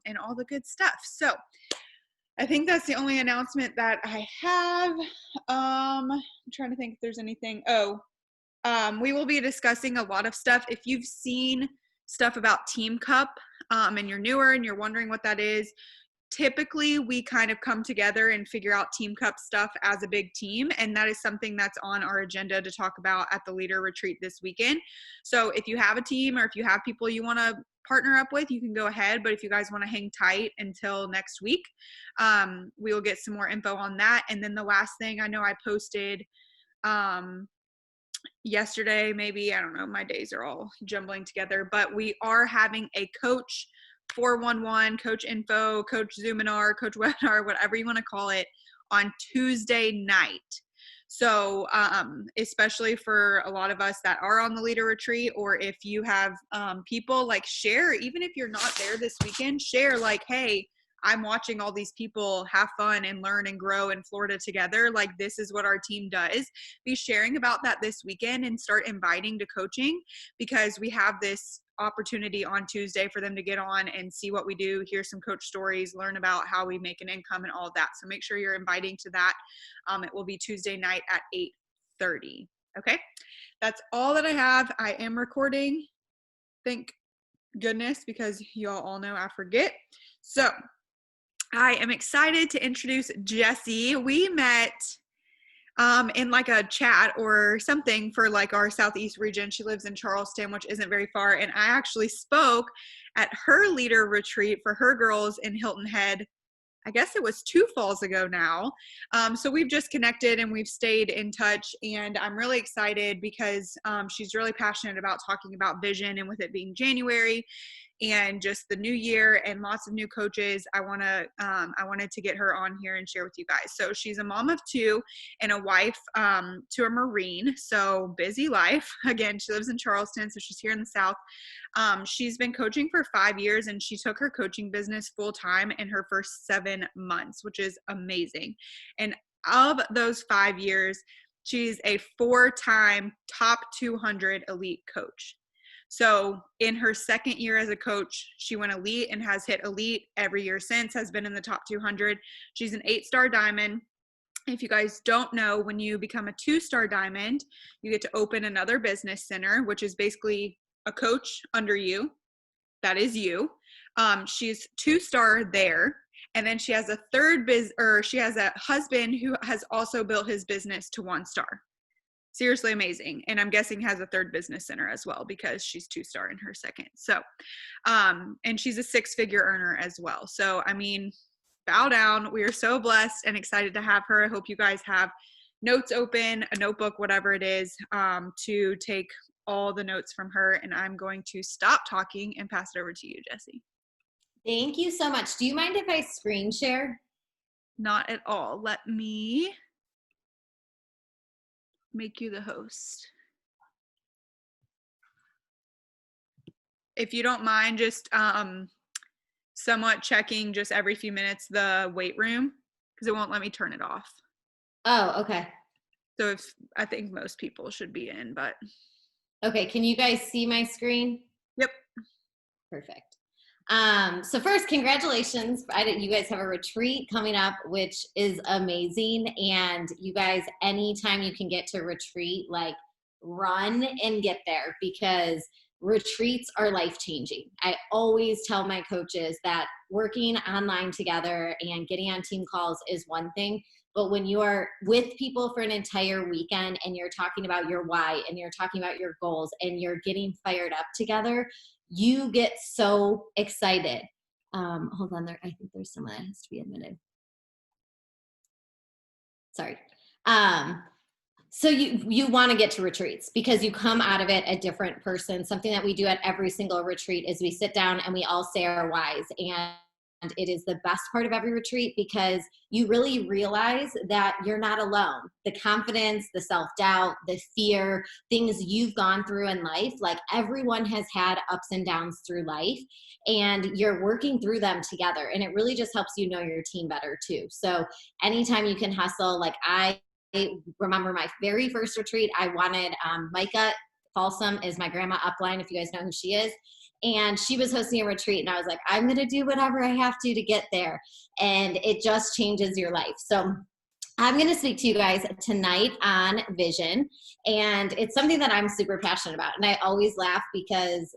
and all the good stuff. So I think that's the only announcement that I have. I'm trying to think if there's anything. We will be discussing a lot of stuff. If you've seen stuff about Team Cup and you're newer and you're wondering what that is, typically we kind of come together and figure out Team Cup stuff as a big team, and that is something that's on our agenda to talk about at the leader retreat this weekend. So if you have a team or if you have people you want to partner up with, you can go ahead, but if you guys want to hang tight until next week, we will get some more info on that. And then the last thing, I know I posted yesterday, maybe, I don't know, my days are all jumbling together, but we are having a coach 411, coach info, coach Zoominar, coach webinar, whatever you want to call it, on Tuesday night. So especially for a lot of us that are on the leader retreat, or if you have people, like, share, even if you're not there this weekend, share like, hey, I'm watching all these people have fun and learn and grow in Florida together. Like, this is what our team does. Be sharing about that this weekend and start inviting to coaching, because we have this opportunity on Tuesday for them to get on and see what we do, hear some coach stories, learn about how we make an income and all of that. So make sure you're inviting to that. It will be Tuesday night at 8:30. Okay. That's all that I have. I am recording. Thank goodness, because y'all all know I forget. So I am excited to introduce Jessie. We met in like a chat or something for like our Southeast region. She lives in Charleston, which isn't very far. And I actually spoke at her leader retreat for her girls in Hilton Head. I guess it was 2 falls ago now. So we've just connected and we've stayed in touch, and I'm really excited because she's really passionate about talking about vision, and with it being January and just the new year and lots of new coaches, I wanted to get her on here and share with you guys. So she's a mom of 2 and a wife to a Marine. So busy life. Again, she lives in Charleston, so she's here in the South. She's been coaching for 5 years, and she took her coaching business full time in her first 7 months, which is amazing. And of those 5 years, she's a 4-time top 200 elite coach. So in her second year as a coach, she went elite and has hit elite every year since, has been in the top 200. She's an 8-star diamond. If you guys don't know, when you become a 2-star diamond, you get to open another business center, which is basically a coach under you. That is you. She's 2-star there. And then she has she has a husband who has also built his business to 1-star. Seriously amazing. And I'm guessing has a 3rd business center as well, because she's 2-star in her second. So, and she's a 6-figure earner as well. So, I mean, bow down. We are so blessed and excited to have her. I hope you guys have notes open, a notebook, whatever it is, to take all the notes from her. And I'm going to stop talking and pass it over to you, Jessie. Thank you so much. Do you mind if I screen share? Not at all. Let me make you the host. If you don't mind, just somewhat checking just every few minutes the weight room, because it won't let me turn it off. Oh, okay. So I think most people should be in, but. Okay, can you guys see my screen? Yep. Perfect. So first, congratulations. You guys have a retreat coming up, which is amazing. And you guys, anytime you can get to retreat, like, run and get there, because retreats are life-changing. I always tell my coaches that working online together and getting on team calls is one thing, but when you are with people for an entire weekend and you're talking about your why and you're talking about your goals and you're getting fired up together, you get so excited. Hold on there. I think there's someone that has to be admitted. Sorry. So you want to get to retreats because you come out of it a different person. Something that we do at every single retreat is we sit down and we all say our whys. And it is the best part of every retreat because you really realize that you're not alone. The confidence, the self-doubt, the fear, things you've gone through in life, like everyone has had ups and downs through life, and you're working through them together. And it really just helps you know your team better too. So anytime you can hustle, like I remember my very first retreat, I wanted Micah Folsom is my grandma upline, if you guys know who she is. and she was hosting a retreat, and I was like, I'm going to do whatever I have to get there. And it just changes your life. So I'm going to speak to you guys tonight on vision, and it's something that I'm super passionate about. And I always laugh because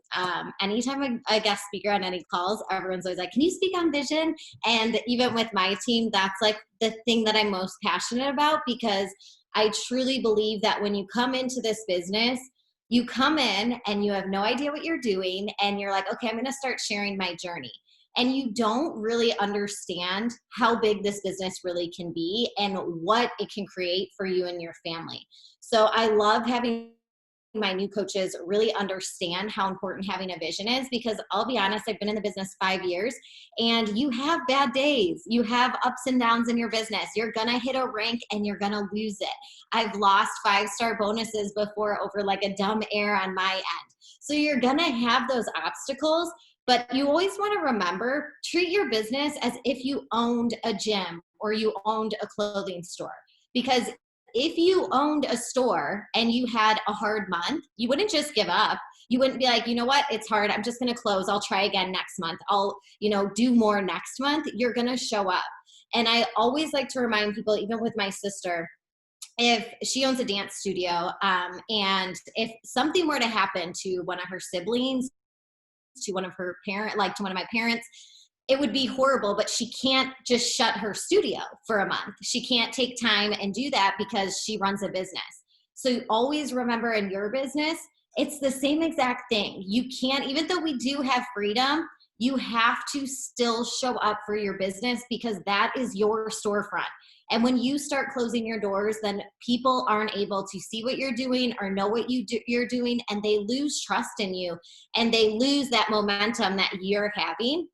anytime I guest speaker on any calls, everyone's always like, can you speak on vision? And even with my team, that's like the thing that I'm most passionate about, because I truly believe that when you come into this business, you come in and you have no idea what you're doing, and you're like, okay, I'm going to start sharing my journey. And you don't really understand how big this business really can be and what it can create for you and your family. So I love having my new coaches really understand how important having a vision is, because I'll be honest, I've been in the business 5 years, and you have bad days. You have ups and downs in your business. You're going to hit a rank and you're going to lose it. I've lost 5-star bonuses before over like a dumb error on my end. So you're going to have those obstacles. But you always want to remember, treat your business as if you owned a gym or you owned a clothing store. Because if you owned a store and you had a hard month, you wouldn't just give up. You wouldn't be like, you know what, it's hard, I'm just going to close. I'll try again next month. I'll, do more next month. You're going to show up. And I always like to remind people, even with my sister, if she owns a dance studio, and if something were to happen to one of her siblings, to one of her to one of my parents, it would be horrible, but she can't just shut her studio for a month. She can't take time and do that because she runs a business. So always remember, in your business, it's the same exact thing. You can't, even though we do have freedom, you have to still show up for your business, because that is your storefront. And when you start closing your doors, then people aren't able to see what you're doing or know what you're doing, and they lose trust in you, and they lose that momentum that you're having.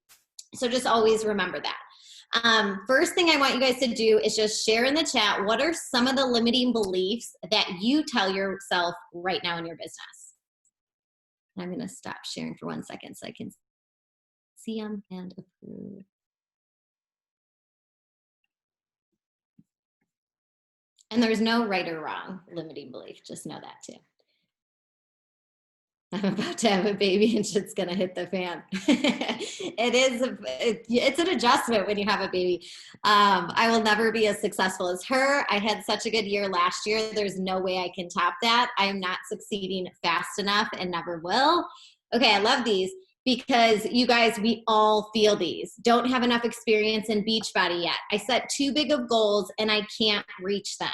So just always remember that. First thing I want you guys to do is just share in the chat, what are some of the limiting beliefs that you tell yourself right now in your business? I'm going to stop sharing for 1 second so I can see them and approve. And there's no right or wrong limiting belief. Just know that too. I'm about to have a baby and shit's going to hit the fan. It's an adjustment when you have a baby. I will never be as successful as her. I had such a good year last year. There's no way I can top that. I am not succeeding fast enough and never will. Okay, I love these, because you guys, we all feel these. Don't have enough experience in Beachbody yet. I set too big of goals and I can't reach them.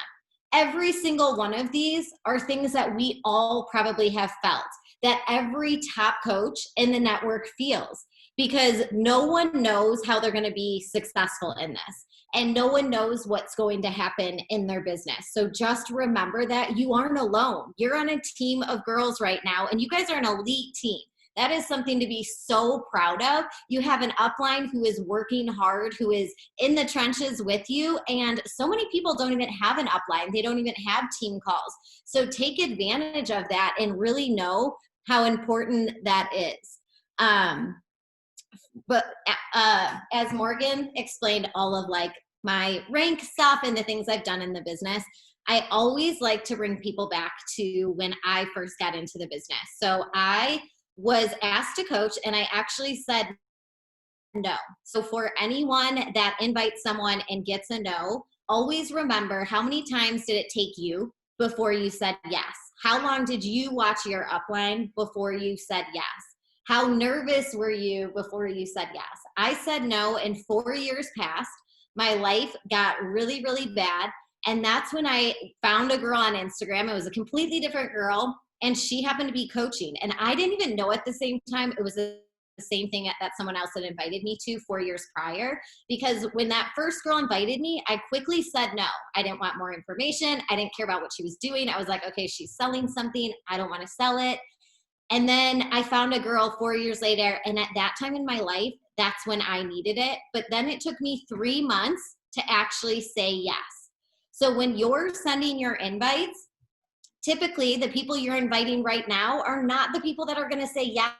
Every single one of these are things that we all probably have felt, that every top coach in the network feels, because no one knows how they're going to be successful in this, and no one knows what's going to happen in their business. So just remember that you aren't alone. You're on a team of girls right now, and you guys are an elite team. That is something to be so proud of. You have an upline who is working hard, who is in the trenches with you, and so many people don't even have an upline. They don't even have team calls. So take advantage of that and really know how important that is. But as Morgan explained all of like my rank stuff and the things I've done in the business, I always like to bring people back to when I first got into the business. So I was asked to coach, and I actually said no. So for anyone that invites someone and gets a no, always remember, how many times did it take you before you said yes? How long did you watch your upline before you said yes? How nervous were you before you said yes? I said no, and 4 years passed. My life got really, really bad. And that's when I found a girl on Instagram. It was a completely different girl, and she happened to be coaching. And I didn't even know at the same time it was the same thing that someone else had invited me to 4 years prior. Because when that first girl invited me, I quickly said no. I didn't want more information. I didn't care about what she was doing. I was like, okay, she's selling something. I don't want to sell it. And then I found a girl 4 years later. And at that time in my life, that's when I needed it. But then it took me 3 months to actually say yes. So when you're sending your invites, typically the people you're inviting right now are not the people that are going to say yes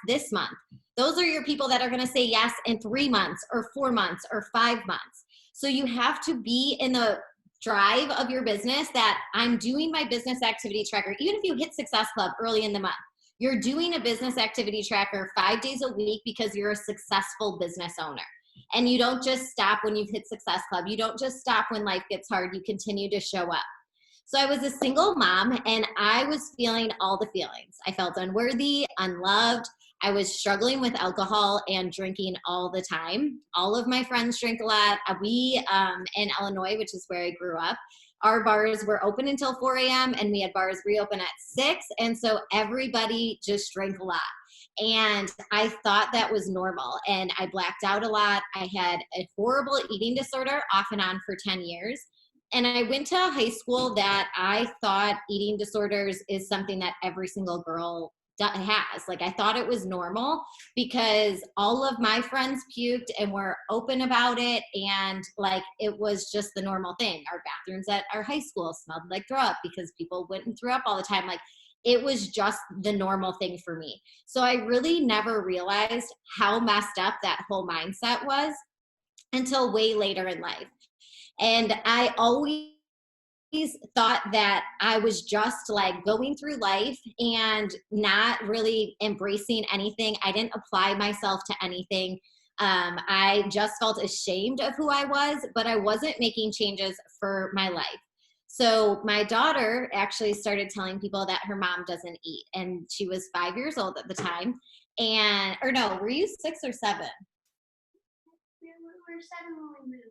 this month. Those are your people that are going to say yes in 3 months or 4 months or 5 months. So you have to be in the drive of your business that I'm doing my business activity tracker. Even if you hit Success Club early in the month, You're doing a business activity tracker 5 days a week because you're a successful business owner. And you don't just stop when you've hit Success Club. You don't just stop when life gets hard. You continue to show up. So I was a single mom and I was feeling all the feelings. I felt unworthy, unloved. I was struggling with alcohol and drinking all the time. All of my friends drink a lot. We, in Illinois, which is where I grew up, our bars were open until 4 a.m. and we had bars reopen at 6. And so everybody just drank a lot. And I thought that was normal. And I blacked out a lot. I had a horrible eating disorder off and on for 10 years. And I went to a high school that I thought eating disorders is something that every single girl has. Like, I thought it was normal because all of my friends puked and were open about it. And like, it was just the normal thing. Our bathrooms at our high school smelled like throw up because people went and threw up all the time. Like, it was just the normal thing for me. So I really never realized how messed up that whole mindset was until way later in life. And I always thought that I was just like going through life and not really embracing anything. I didn't apply myself to anything. I just felt ashamed of who I was, but I wasn't making changes for my life. So my daughter actually started telling people that her mom doesn't eat. And she was 5 years old at the time. And, or no, were you 6 or 7? We were 7 when we moved.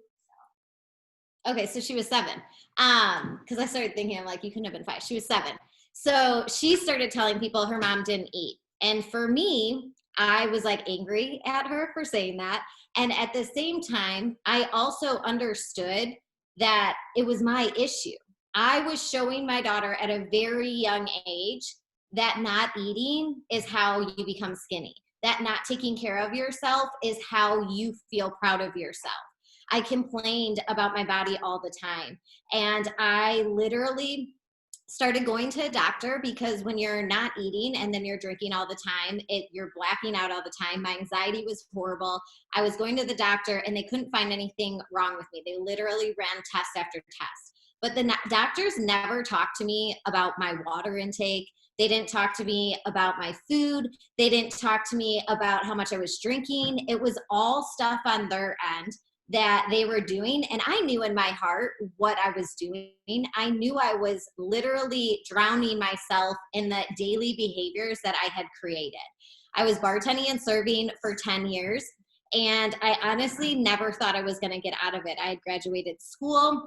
Okay, so she was 7. Because I started thinking, I'm like, you couldn't have been 5. She was 7. So she started telling people her mom didn't eat. And for me, I was like angry at her for saying that. And at the same time, I also understood that it was my issue. I was showing my daughter at a very young age that not eating is how you become skinny. That not taking care of yourself is how you feel proud of yourself. I complained about my body all the time. And I literally started going to a doctor because when you're not eating and then you're drinking all the time, you're blacking out all the time. My anxiety was horrible. I was going to the doctor and they couldn't find anything wrong with me. They literally ran test after test. But the doctors never talked to me about my water intake. They didn't talk to me about my food. They didn't talk to me about how much I was drinking. It was all stuff on their end that they were doing. And I knew in my heart what I was doing. I knew I was literally drowning myself in the daily behaviors that I had created. I was bartending and serving for 10 years. And I honestly never thought I was going to get out of it. I had graduated school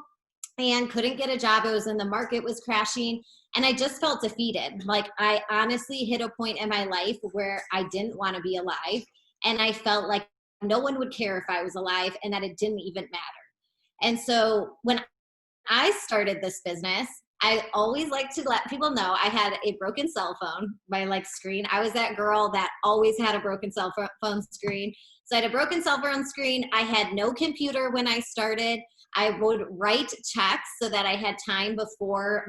and couldn't get a job. It was in the market was crashing. And I just felt defeated. Like, I honestly hit a point in my life where I didn't want to be alive. And I felt like no one would care if I was alive and that it didn't even matter. And so when I started this business, I always like to let people know I had a broken cell phone, my like screen. I was that girl that always had a broken cell phone screen. So I had a broken cell phone screen. I had no computer when I started. I would write checks so that I had time before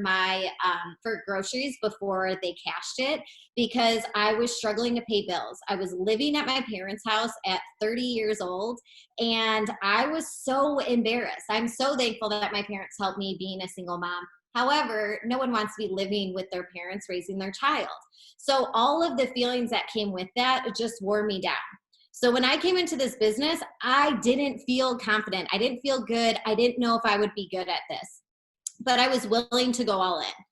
for groceries before they cashed it because I was struggling to pay bills. I was living at my parents' house at 30 years old and I was so embarrassed. I'm so thankful that my parents helped me being a single mom. However, no one wants to be living with their parents raising their child. So all of the feelings that came with that just wore me down. So when I came into this business, I didn't feel confident. I didn't feel good. I didn't know if I would be good at this, but I was willing to go all in.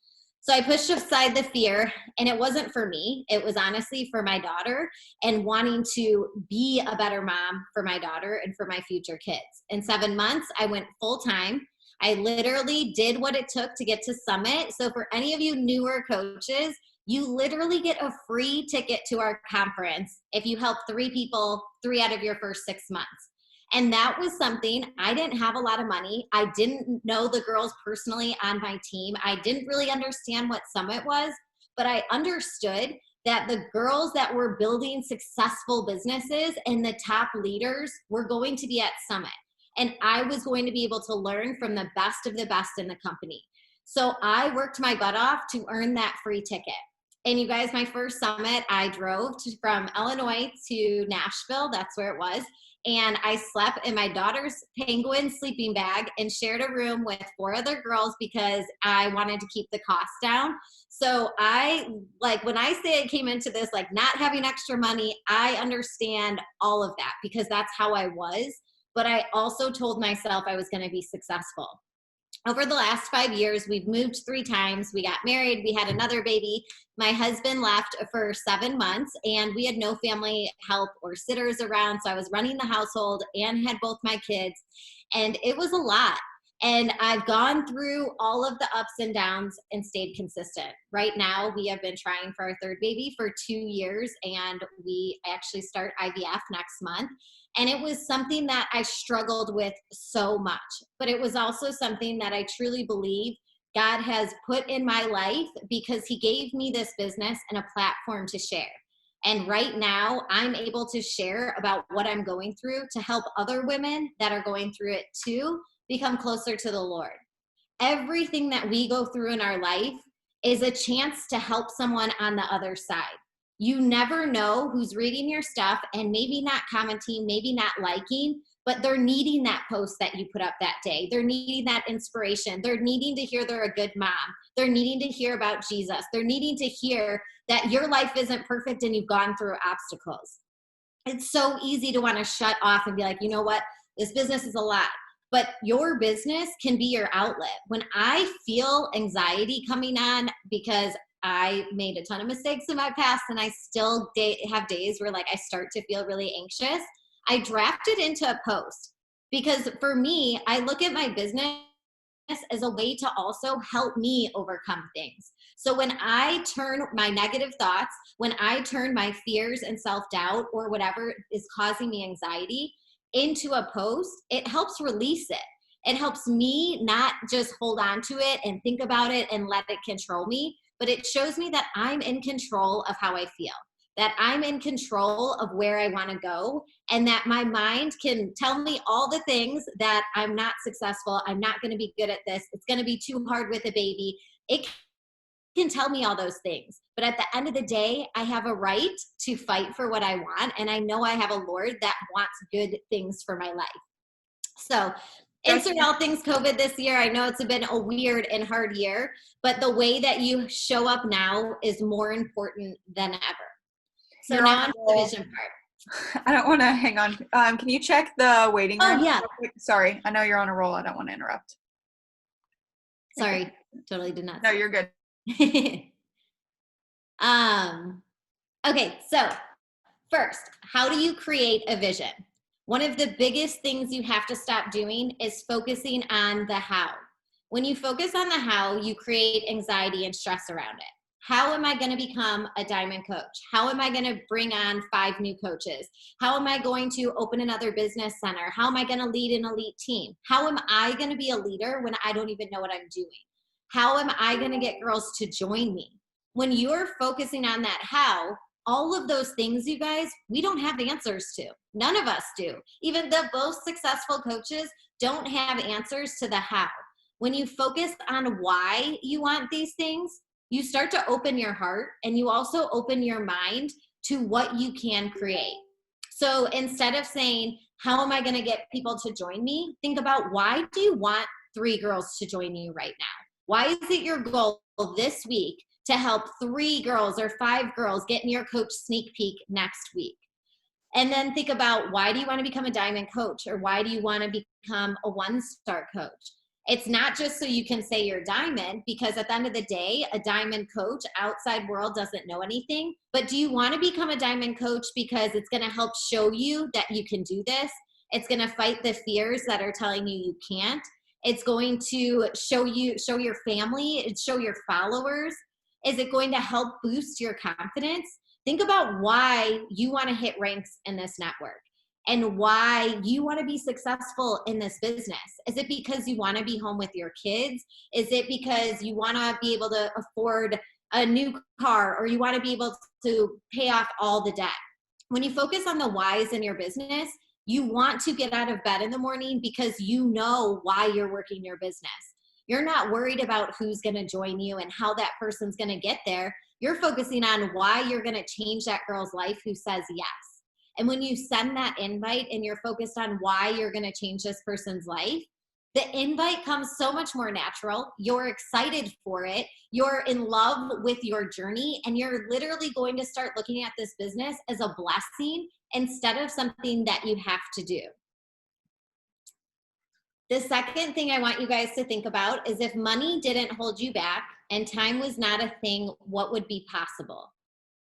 So I pushed aside the fear, and it wasn't for me. It was honestly for my daughter and wanting to be a better mom for my daughter and for my future kids. In 7 months, I went full time. I literally did what it took to get to Summit. So for any of you newer coaches, you literally get a free ticket to our conference if you help 3 people 3 out of your first 6 months. And that was something, I didn't have a lot of money. I didn't know the girls personally on my team. I didn't really understand what Summit was, but I understood that the girls that were building successful businesses and the top leaders were going to be at Summit. And I was going to be able to learn from the best of the best in the company. So I worked my butt off to earn that free ticket. And you guys, my first summit, I drove from Illinois to Nashville. That's where it was. and I slept in my daughter's penguin sleeping bag and shared a room with 4 other girls because I wanted to keep the cost down. So when I say I came into this, like not having extra money, I understand all of that because that's how I was. But I also told myself I was going to be successful. Over the last 5 years, we've moved 3 times. We got married. We had another baby. My husband left for 7 months, and we had no family help or sitters around. So I was running the household and had both my kids, and it was a lot. And I've gone through all of the ups and downs and stayed consistent. Right now, we have been trying for our 3rd baby for 2 years, and we actually start IVF next month. And it was something that I struggled with so much, but it was also something that I truly believe God has put in my life because he gave me this business and a platform to share. And right now I'm able to share about what I'm going through to help other women that are going through it too become closer to the Lord. Everything that we go through in our life is a chance to help someone on the other side. You never know who's reading your stuff and maybe not commenting, maybe not liking, but they're needing that post that you put up that day. They're needing that inspiration. They're needing to hear they're a good mom. They're needing to hear about Jesus. They're needing to hear that your life isn't perfect and you've gone through obstacles. It's so easy to want to shut off and be like, you know what? This business is a lot. But your business can be your outlet. When I feel anxiety coming on because I made a ton of mistakes in my past and I still have days where like I start to feel really anxious, I draft it into a post because for me, I look at my business as a way to also help me overcome things. So when I turn my negative thoughts, when I turn my fears and self-doubt or whatever is causing me anxiety into a post, it helps release it. It helps me not just hold on to it and think about it and let it control me, but it shows me that I'm in control of how I feel, that I'm in control of where I want to go, and that my mind can tell me all the things that I'm not successful, I'm not going to be good at this, it's going to be too hard with a baby. It can tell me all those things. But at the end of the day, I have a right to fight for what I want, and I know I have a Lord that wants good things for my life. So insert all things COVID this year. I know it's been a weird and hard year, but the way that you show up now is more important than ever. So You're now on to the vision part. I don't want to hang on. Can you check the waiting room? Oh, yeah. Sorry. I know you're on a roll. I don't want to interrupt. Sorry. Totally did not. No, you're good. Okay. So first, how do you create a vision? One of the biggest things you have to stop doing is focusing on the how. When you focus on the how, you create anxiety and stress around it. How am I going to become a diamond coach? How am I going to bring on 5 new coaches? How am I going to open another business center? How am I going to lead an elite team? How am I going to be a leader when I don't even know what I'm doing? How am I going to get girls to join me? When you're focusing on that how, all of those things, you guys, we don't have answers to. None of us do. Even the most successful coaches don't have answers to the how. When you focus on why you want these things, you start to open your heart and you also open your mind to what you can create. So instead of saying, how am I going to get people to join me? Think about, why do you want 3 girls to join you right now? Why is it your goal this week to help 3 girls or 5 girls get in your coach sneak peek next week? And then think about, why do you want to become a diamond coach, or why do you want to become a 1-star coach? It's not just so you can say you're diamond, because at the end of the day, a diamond coach, outside world doesn't know anything. But do you want to become a diamond coach because it's going to help show you that you can do this? It's going to fight the fears that are telling you you can't. It's going to show your family, show your followers. Is it going to help boost your confidence? Think about why you want to hit ranks in this network and why you want to be successful in this business. Is it because you want to be home with your kids? Is it because you want to be able to afford a new car, or you want to be able to pay off all the debt? When you focus on the whys in your business, you want to get out of bed in the morning because you know why you're working your business. You're not worried about who's going to join you and how that person's going to get there. You're focusing on why you're going to change that girl's life who says yes. And when you send that invite and you're focused on why you're going to change this person's life, the invite comes so much more natural. You're excited for it. You're in love with your journey, and you're literally going to start looking at this business as a blessing instead of something that you have to do. The second thing I want you guys to think about is if money didn't hold you back and time was not a thing, what would be possible?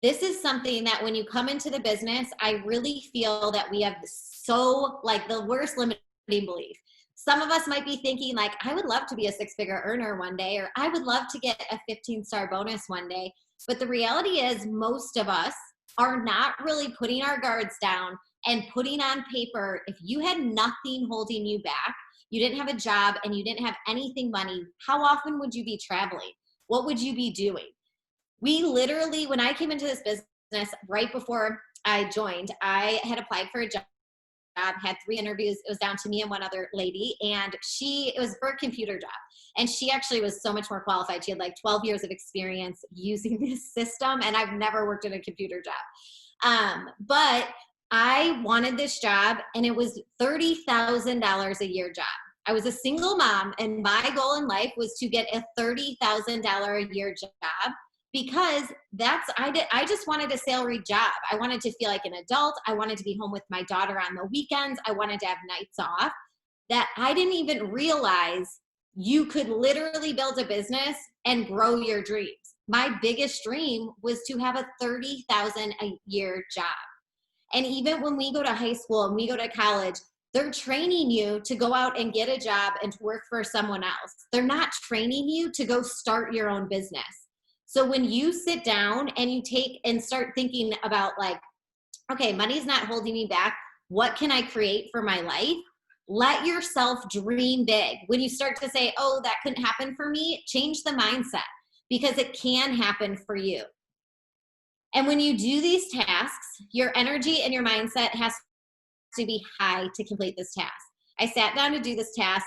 This is something that when you come into the business, I really feel that we have so like the worst limiting belief. Some of us might be thinking like, I would love to be a 6-figure earner one day, or I would love to get a 15-star bonus one day. But the reality is most of us are not really putting our guards down and putting on paper. If you had nothing holding you back, you didn't have a job and you didn't have anything money, how often would you be traveling? What would you be doing? We literally, when I came into this business right before I joined, I had applied for a job, had 3 interviews. It was down to me and one other lady, and it was for a computer job. And she actually was so much more qualified. She had like 12 years of experience using this system, and I've never worked in a computer job. But I wanted this job, and it was $30,000 a year job. I was a single mom, and my goal in life was to get a $30,000 a year job, because I just wanted a salary job. I wanted to feel like an adult. I wanted to be home with my daughter on the weekends. I wanted to have nights off. That I didn't even realize you could literally build a business and grow your dreams. My biggest dream was to have a $30,000 a year job. And even when we go to high school and we go to college, they're training you to go out and get a job and to work for someone else. They're not training you to go start your own business. So when you sit down and you take and start thinking about like, okay, money's not holding me back. What can I create for my life? Let yourself dream big. When you start to say, oh, that couldn't happen for me, change the mindset, because it can happen for you. And when you do these tasks, your energy and your mindset has to be high to complete this task. I sat down to do this task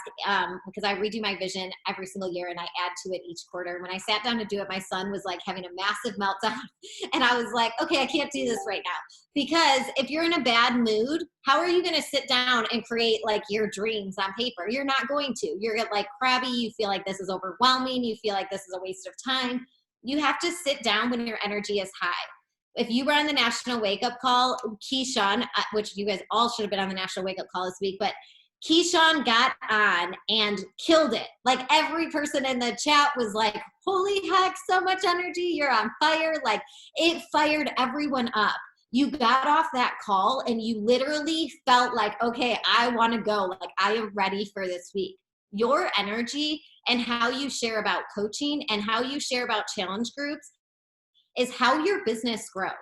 because I redo my vision every single year and I add to it each quarter. When I sat down to do it, my son was like having a massive meltdown. And I was like, okay, I can't do this right now. Because if you're in a bad mood, how are you going to sit down and create like your dreams on paper? You're not going to. You're like crabby. You feel like this is overwhelming. You feel like this is a waste of time. You have to sit down when your energy is high. If you were on the National Wake Up Call, Keyshawn, which you guys all should have been on the National Wake Up Call this week, but Keyshawn got on and killed it. Like every person in the chat was like, holy heck, so much energy. You're on fire. Like it fired everyone up. You got off that call and you literally felt like, okay, I want to go. Like I am ready for this week. Your energy and how you share about coaching and how you share about challenge groups is how your business grows.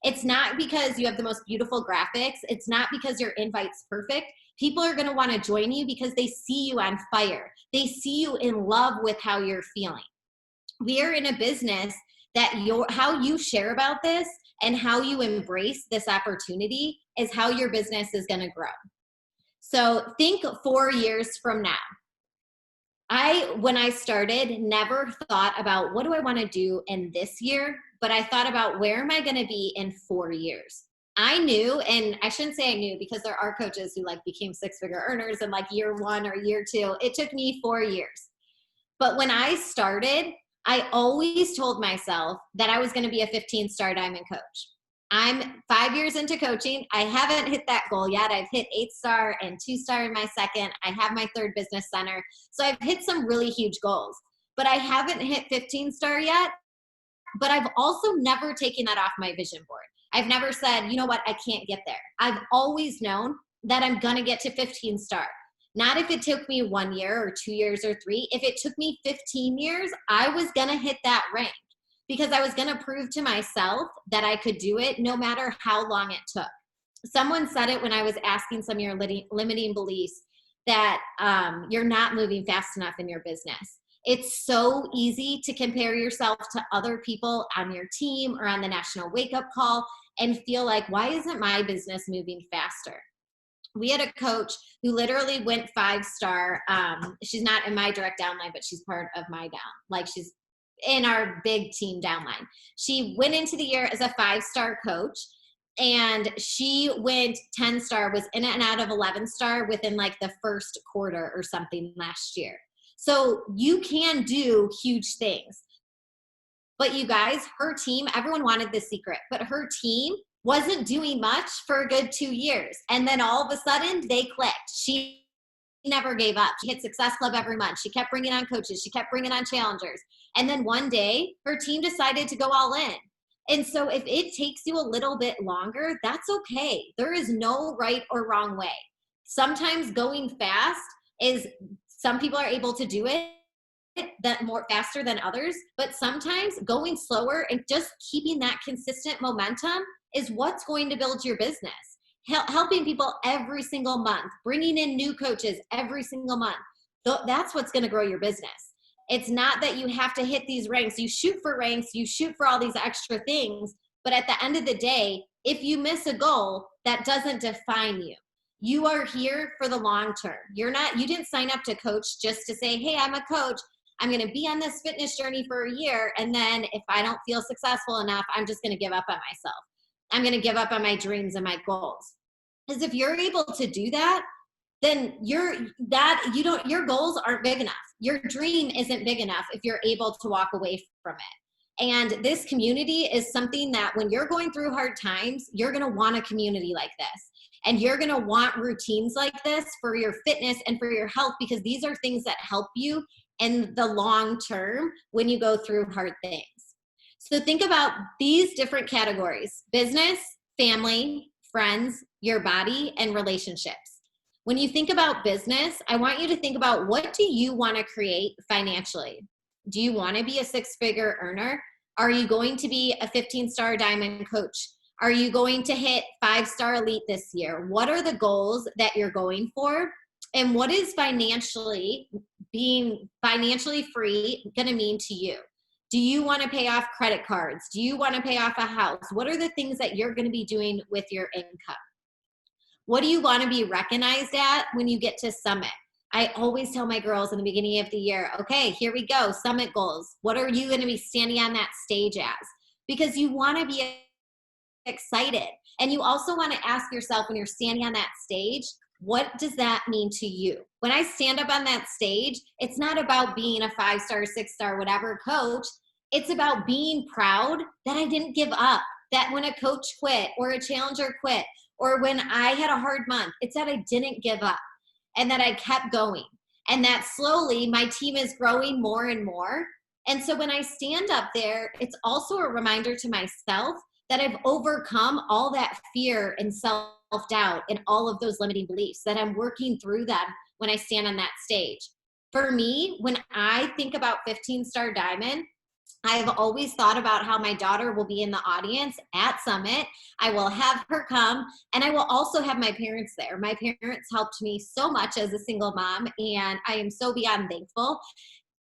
It's not because you have the most beautiful graphics. It's not because your invite's perfect. People are going to want to join you because they see you on fire. They see you in love with how you're feeling. We are in a business that how you share about this and how you embrace this opportunity is how your business is going to grow. So think 4 years from now. When I started, never thought about what do I want to do in this year, but I thought about where am I going to be in 4 years. I knew, and I shouldn't say I knew because there are coaches who like became 6-figure earners in like year 1 or year 2. It took me 4 years. But when I started, I always told myself that I was going to be a 15-star diamond coach. I'm 5 years into coaching. I haven't hit that goal yet. I've hit 8-star and 2-star in my second. I have my 3rd business center. So I've hit some really huge goals, but I haven't hit 15-star yet. But I've also never taken that off my vision board. I've never said, you know what, I can't get there. I've always known that I'm going to get to 15-star. Not if it took me 1 year or 2 years or 3. If it took me 15 years, I was going to hit that rank because I was going to prove to myself that I could do it no matter how long it took. Someone said it when I was asking some of your limiting beliefs that you're not moving fast enough in your business. It's so easy to compare yourself to other people on your team or on the National Wake Up Call and feel like, why isn't my business moving faster? We had a coach who literally went 5-star. She's not in my direct downline, but she's part of my down. Like she's in our big team downline. She went into the year as a 5-star coach. and she went 10-star, was in and out of 11-star within like the first quarter or something last year. So you can do huge things. But you guys, her team, everyone wanted the secret, but her team wasn't doing much for a good 2 years. And then all of a sudden they clicked. She never gave up. She hit Success Club every month. She kept bringing on coaches. She kept bringing on challengers. And then one day her team decided to go all in. And so if it takes you a little bit longer, that's okay. There is no right or wrong way. Sometimes going fast is, some people are able to do it that more faster than others, but sometimes going slower and just keeping that consistent momentum is what's going to build your business. Helping people every single month, bringing in new coaches every single month. That's what's going to grow your business. It's not that you have to hit these ranks. You shoot for ranks, you shoot for all these extra things, but at the end of the day, if you miss a goal, that doesn't define you. You are here for the long term. You didn't sign up to coach just to say, hey, I'm a coach. I'm going to be on this fitness journey for a year. And then if I don't feel successful enough, I'm just going to give up on myself. I'm going to give up on my dreams and my goals. Because if you're able to do that, then your goals aren't big enough. Your dream isn't big enough if you're able to walk away from it. And this community is something that when you're going through hard times, you're going to want a community like this. And you're going to want routines like this for your fitness and for your health, because these are things that help you in the long term when you go through hard things. So think about these different categories: business, family, friends, your body, and relationships. When you think about business, I want you to think about, what do you want to create financially? Do you want to be a 6-figure earner? Are you going to be a 15-star diamond coach? Are you going to hit 5-star elite this year? What are the goals that you're going for? And what is being financially free going to mean to you? Do you want to pay off credit cards? Do you want to pay off a house? What are the things that you're going to be doing with your income? What do you want to be recognized at when you get to summit? I always tell my girls in the beginning of the year, okay, here we go, summit goals. What are you going to be standing on that stage as? Because you want to be excited. And you also want to ask yourself, when you're standing on that stage, what does that mean to you? When I stand up on that stage, it's not about being a 5-star, 6-star, whatever coach. It's about being proud that I didn't give up, that when a coach quit or a challenger quit, or when I had a hard month, it's that I didn't give up and that I kept going, and that slowly my team is growing more and more. And so when I stand up there, it's also a reminder to myself that I've overcome all that fear and self-doubt and all of those limiting beliefs, that I'm working through them when I stand on that stage. For me, when I think about 15-star diamond, I've always thought about how my daughter will be in the audience at Summit. I will have her come, and I will also have my parents there. My parents helped me so much as a single mom, and I am so beyond thankful.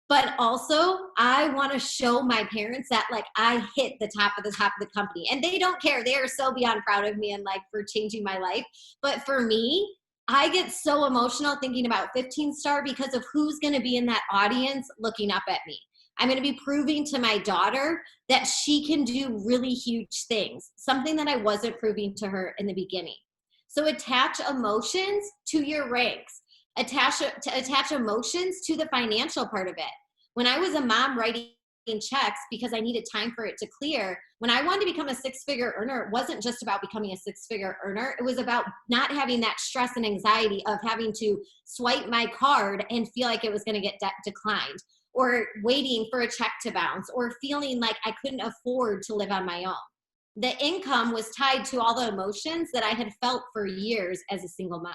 But also, I want to show my parents that, like, I hit the top of the company, and they don't care. They are so beyond proud of me and, like, for changing my life. But for me, I get so emotional thinking about 15-star because of who's going to be in that audience looking up at me. I'm going to be proving to my daughter that she can do really huge things, something that I wasn't proving to her in the beginning. So attach emotions to your ranks. Attach emotions to the financial part of it. When I was a mom writing checks because I needed time for it to clear, when I wanted to become a 6-figure earner, it wasn't just about becoming a 6-figure earner. It was about not having that stress and anxiety of having to swipe my card and feel like it was going to get declined, or waiting for a check to bounce, or feeling like I couldn't afford to live on my own. The income was tied to all the emotions that I had felt for years as a single mom.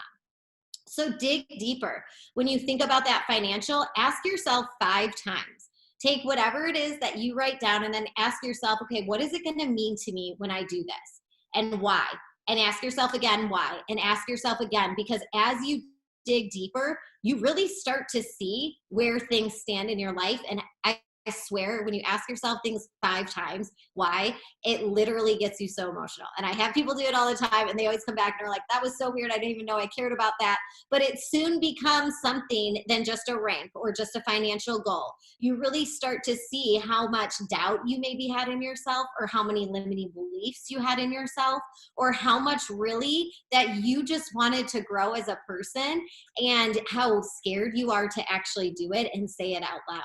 So dig deeper. When you think about that financial, ask yourself 5 times. Take whatever it is that you write down and then ask yourself, okay, what is it going to mean to me when I do this? And why? And ask yourself again, why? And ask yourself again, because as you dig deeper, you really start to see where things stand in your life. And I swear, when you ask yourself things 5 times, why, it literally gets you so emotional. And I have people do it all the time, and they always come back and are like, that was so weird. I didn't even know I cared about that. But it soon becomes something than just a rank or just a financial goal. You really start to see how much doubt you maybe had in yourself, or how many limiting beliefs you had in yourself, or how much really that you just wanted to grow as a person, and how scared you are to actually do it and say it out loud.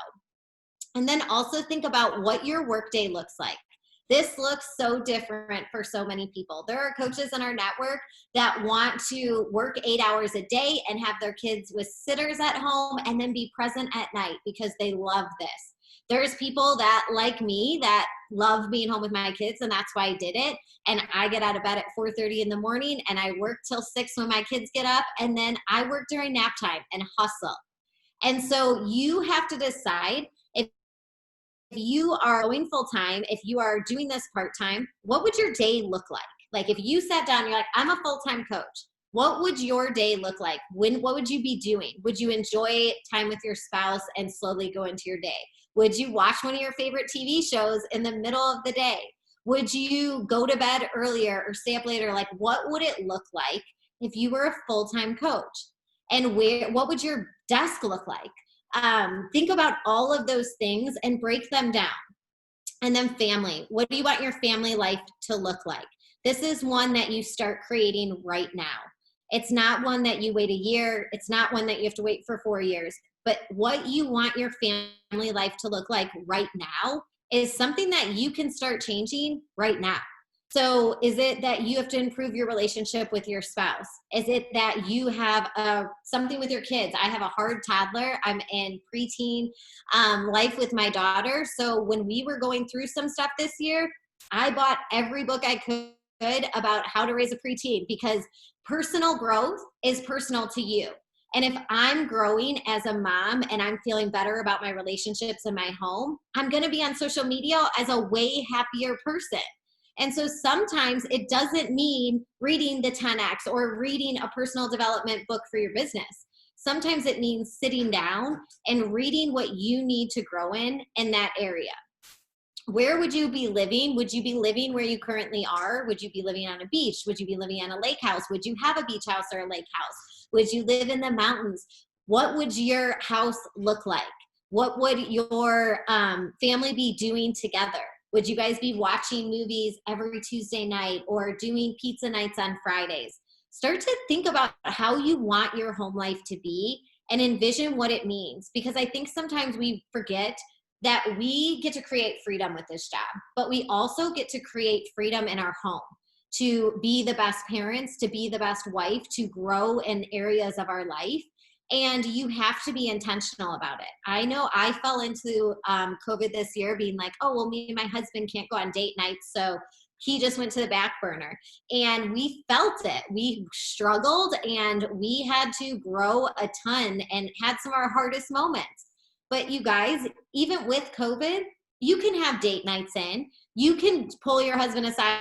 And then also think about what your workday looks like. This looks so different for so many people. There are coaches in our network that want to work 8 hours a day and have their kids with sitters at home and then be present at night because they love this. There's people that, like me, that love being home with my kids, and that's why I did it. And I get out of bed at 4:30 in the morning, and I work till 6 when my kids get up, and then I work during nap time and hustle. And so you have to decide, if you are going full time, if you are doing this part time, what would your day look like? Like, if you sat down, you're like, I'm a full time coach. What would your day look like? What would you be doing? Would you enjoy time with your spouse and slowly go into your day? Would you watch one of your favorite TV shows in the middle of the day? Would you go to bed earlier or stay up later? Like, what would it look like if you were a full-time coach? And what would your desk look like? Think about all of those things and break them down. And then family. What do you want your family life to look like? This is one that you start creating right now. It's not one that you wait a year. It's not one that you have to wait for 4 years. But what you want your family life to look like right now is something that you can start changing right now. So is it that you have to improve your relationship with your spouse? Is it that you have something with your kids? I have a hard toddler. I'm in preteen life with my daughter. So when we were going through some stuff this year, I bought every book I could about how to raise a preteen, because personal growth is personal to you. And if I'm growing as a mom and I'm feeling better about my relationships in my home, I'm going to be on social media as a way happier person. And so sometimes it doesn't mean reading the 10X or reading a personal development book for your business. Sometimes it means sitting down and reading what you need to grow in that area. Where would you be living? Would you be living where you currently are? Would you be living on a beach? Would you be living on a lake house? Would you have a beach house or a lake house? Would you live in the mountains? What would your house look like? What would your family be doing together? Would you guys be watching movies every Tuesday night or doing pizza nights on Fridays? Start to think about how you want your home life to be and envision what it means. Because I think sometimes we forget that we get to create freedom with this job, but we also get to create freedom in our home to be the best parents, to be the best wife, to grow in areas of our life. And you have to be intentional about it. I know I fell into COVID this year being like, oh, well, me and my husband can't go on date nights, so he just went to the back burner. And we felt it. We struggled and we had to grow a ton and had some of our hardest moments. But you guys, even with COVID, you can have date nights in. You can pull your husband aside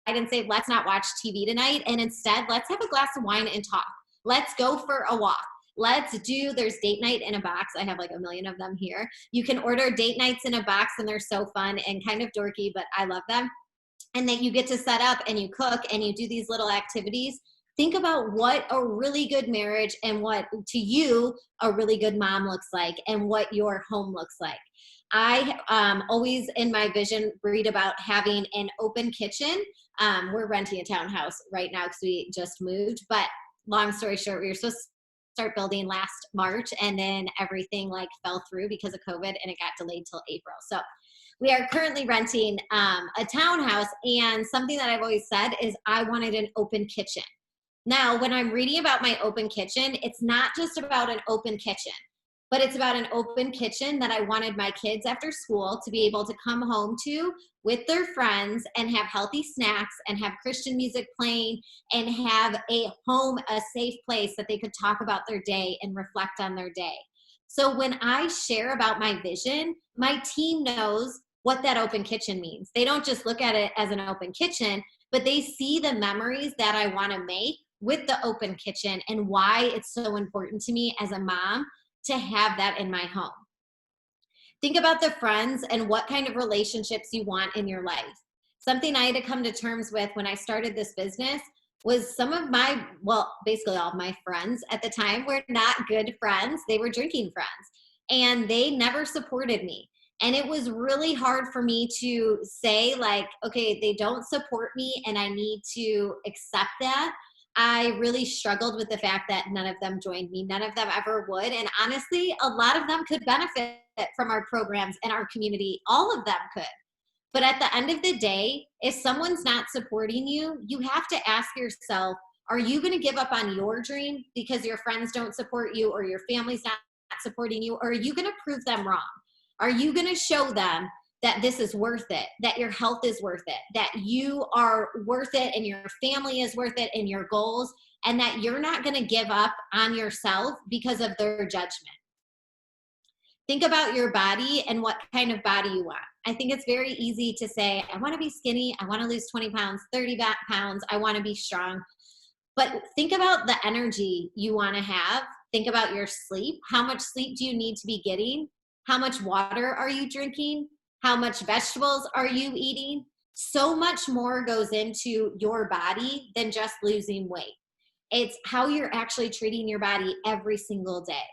and say, let's not watch TV tonight. And instead, let's have a glass of wine and talk. Let's go for a walk. There's date night in a box. I have like a million of them here. You can order date nights in a box, and they're so fun and kind of dorky, but I love them. And then you get to set up and you cook and you do these little activities. Think about what a really good marriage and what to you a really good mom looks like and what your home looks like. I always in my vision read about having an open kitchen. We're renting a townhouse right now because we just moved, but long story short, we were supposed to start building last March, and then everything like fell through because of COVID and it got delayed till April. So we are currently renting a townhouse, and something that I've always said is I wanted an open kitchen. Now, when I'm reading about my open kitchen, it's not just about an open kitchen, but it's about an open kitchen that I wanted my kids after school to be able to come home to with their friends and have healthy snacks and have Christian music playing and have a home, a safe place that they could talk about their day and reflect on their day. So when I share about my vision, my team knows what that open kitchen means. They don't just look at it as an open kitchen, but they see the memories that I want to make with the open kitchen and why it's so important to me as a mom to have that in my home. Think about the friends and what kind of relationships you want in your life. Something I had to come to terms with when I started this business was some of my, well, basically all of my friends at the time were not good friends. They were drinking friends and they never supported me. And it was really hard for me to say, like, okay, they don't support me and I need to accept that. I really struggled with the fact that none of them joined me. None of them ever would. And honestly, a lot of them could benefit from our programs and our community. All of them could. But at the end of the day, if someone's not supporting you, you have to ask yourself, are you going to give up on your dream because your friends don't support you or your family's not supporting you? Or are you going to prove them wrong? Are you going to show them that this is worth it, that your health is worth it, that you are worth it and your family is worth it and your goals, and that you're not going to give up on yourself because of their judgment? Think about your body and what kind of body you want. I think it's very easy to say, I want to be skinny, I want to lose 20 pounds, 30 pounds, I want to be strong. But think about the energy you want to have. Think about your sleep. How much sleep do you need to be getting? How much water are you drinking? How much vegetables are you eating? So much more goes into your body than just losing weight. It's how you're actually treating your body every single day.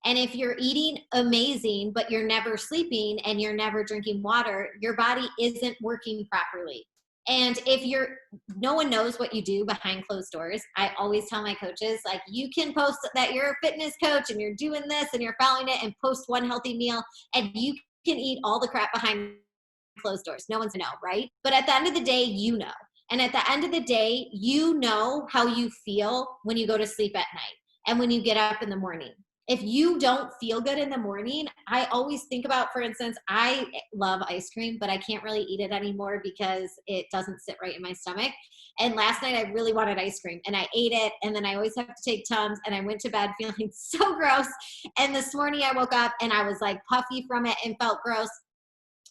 And if you're eating amazing, but you're never sleeping and you're never drinking water, your body isn't working properly. And if no one knows what you do behind closed doors. I always tell my coaches, like, you can post that you're a fitness coach and you're doing this and you're following it and post one healthy meal and you can eat all the crap behind closed doors. No one's know, right? But at the end of the day, you know. And at the end of the day, you know how you feel when you go to sleep at night and when you get up in the morning. If you don't feel good in the morning, I always think about, for instance, I love ice cream, but I can't really eat it anymore because it doesn't sit right in my stomach. And last night I really wanted ice cream and I ate it. And then I always have to take Tums and I went to bed feeling so gross. And this morning I woke up and I was like puffy from it and felt gross.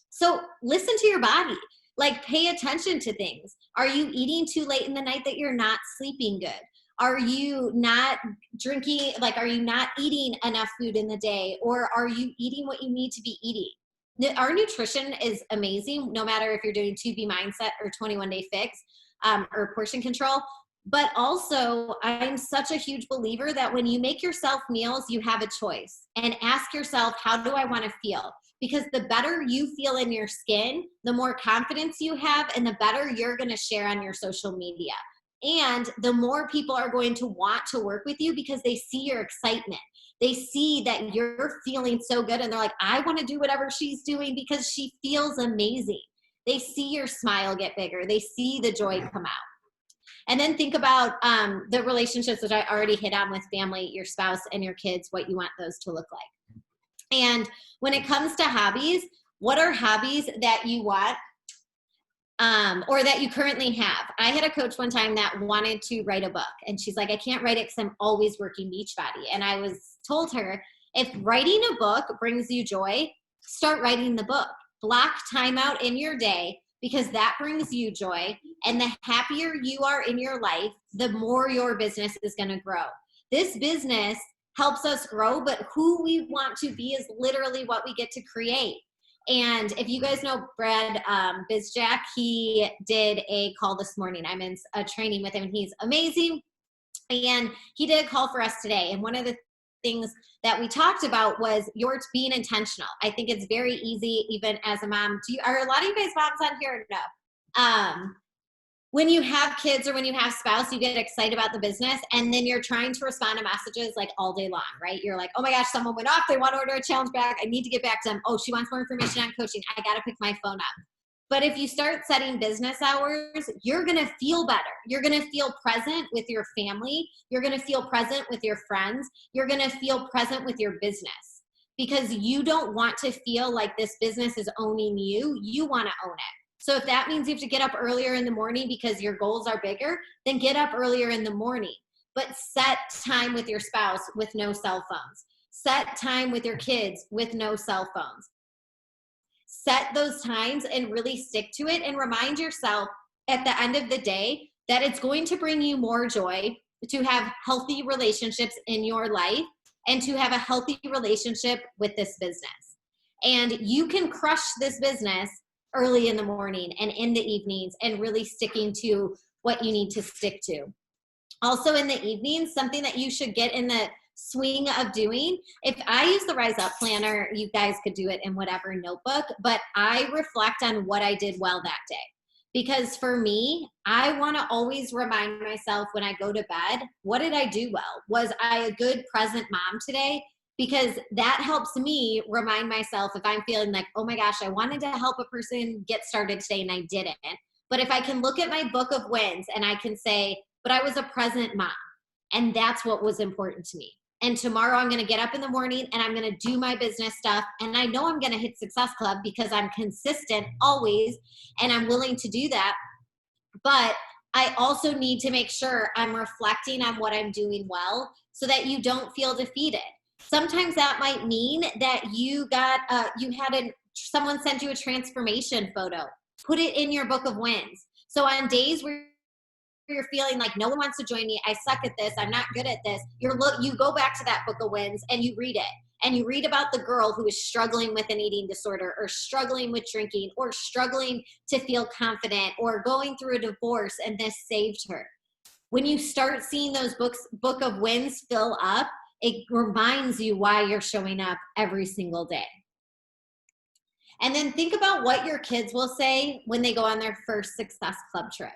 So listen to your body. Like, pay attention to things. Are you eating too late in the night that you're not sleeping good? Are you not drinking, like, are you not eating enough food in the day? Or are you eating what you need to be eating? Our nutrition is amazing, no matter if you're doing 2B mindset or 21-day fix or portion control. But also, I'm such a huge believer that when you make yourself meals, you have a choice. And ask yourself, how do I want to feel? Because the better you feel in your skin, the more confidence you have, and the better you're going to share on your social media. And the more people are going to want to work with you because they see your excitement. They see that you're feeling so good and they're like, I want to do whatever she's doing because she feels amazing. They see your smile get bigger. They see the joy come out. And then think about the relationships that I already hit on with family, your spouse and your kids, what you want those to look like. And when it comes to hobbies, what are hobbies that you want or that you currently have? I had a coach one time that wanted to write a book. And she's like, I can't write it because I'm always working Beachbody. And I told her, if writing a book brings you joy, start writing the book. Block time out in your day because that brings you joy. And the happier you are in your life, the more your business is going to grow. This business helps us grow, but who we want to be is literally what we get to create. And if you guys know Brad Bizjack, he did a call this morning. I'm in a training with him and he's amazing. And he did a call for us today. And one of the things that we talked about was yours being intentional. I think it's very easy, even as a mom. Are a lot of you guys moms on here or no? When you have kids or when you have spouse, you get excited about the business and then you're trying to respond to messages like all day long, right? You're like, oh my gosh, someone went off. They want to order a challenge bag. I need to get back to them. Oh, she wants more information on coaching. I got to pick my phone up. But if you start setting business hours, you're going to feel better. You're going to feel present with your family. You're going to feel present with your friends. You're going to feel present with your business because you don't want to feel like this business is owning you. You want to own it. So if that means you have to get up earlier in the morning because your goals are bigger, then get up earlier in the morning. But set time with your spouse with no cell phones. Set time with your kids with no cell phones. Set those times and really stick to it and remind yourself at the end of the day that it's going to bring you more joy to have healthy relationships in your life and to have a healthy relationship with this business. And you can crush this business early in the morning and in the evenings and really sticking to what you need to stick to. Also in the evenings, something that you should get in the swing of doing, if I use the Rise Up Planner, you guys could do it in whatever notebook, but I reflect on what I did well that day. Because for me, I want to always remind myself when I go to bed, what did I do well? Was I a good present mom today? Because that helps me remind myself if I'm feeling like, oh my gosh, I wanted to help a person get started today and I didn't. But if I can look at my book of wins and I can say, but I was a present mom, and that's what was important to me. And tomorrow I'm going to get up in the morning and I'm going to do my business stuff. And I know I'm going to hit Success Club because I'm consistent always and I'm willing to do that. But I also need to make sure I'm reflecting on what I'm doing well so that you don't feel defeated. Sometimes that might mean that someone sent you a transformation photo. Put it in your book of wins. So on days where you're feeling like no one wants to join me, I suck at this, I'm not good at this, you go back to that book of wins and you read it. And you read about the girl who is struggling with an eating disorder or struggling with drinking or struggling to feel confident or going through a divorce, and this saved her. When you start seeing those book of wins fill up, it reminds you why you're showing up every single day. And then think about what your kids will say when they go on their first Success Club trip.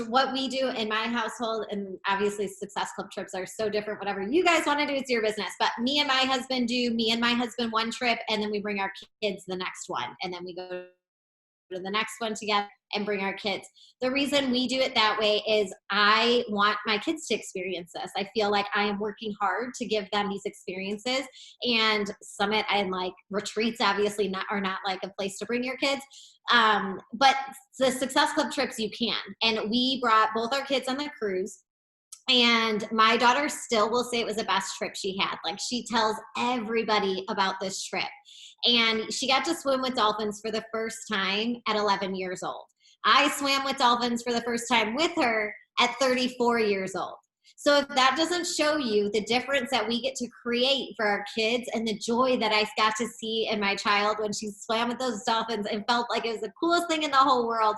What we do in my household, and obviously Success Club trips are so different, whatever you guys want to do, it's your business. But me and my husband one trip, and then we bring our kids the next one. And then we go to the next one together and bring our kids. The reason we do it that way is I want my kids to experience this. I feel like I am working hard to give them these experiences, and summit and like retreats obviously are not like a place to bring your kids. But the Success Club trips you can. And we brought both our kids on the cruise. And my daughter still will say it was the best trip she had. Like, she tells everybody about this trip. And she got to swim with dolphins for the first time at 11 years old. I swam with dolphins for the first time with her at 34 years old. So if that doesn't show you the difference that we get to create for our kids and the joy that I got to see in my child when she swam with those dolphins and felt like it was the coolest thing in the whole world,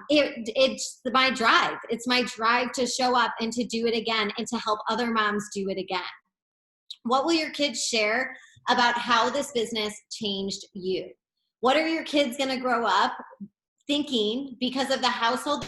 it's my drive. It's my drive to show up and to do it again and to help other moms do it again. What will your kids share about how this business changed you? What are your kids going to grow up thinking because of the household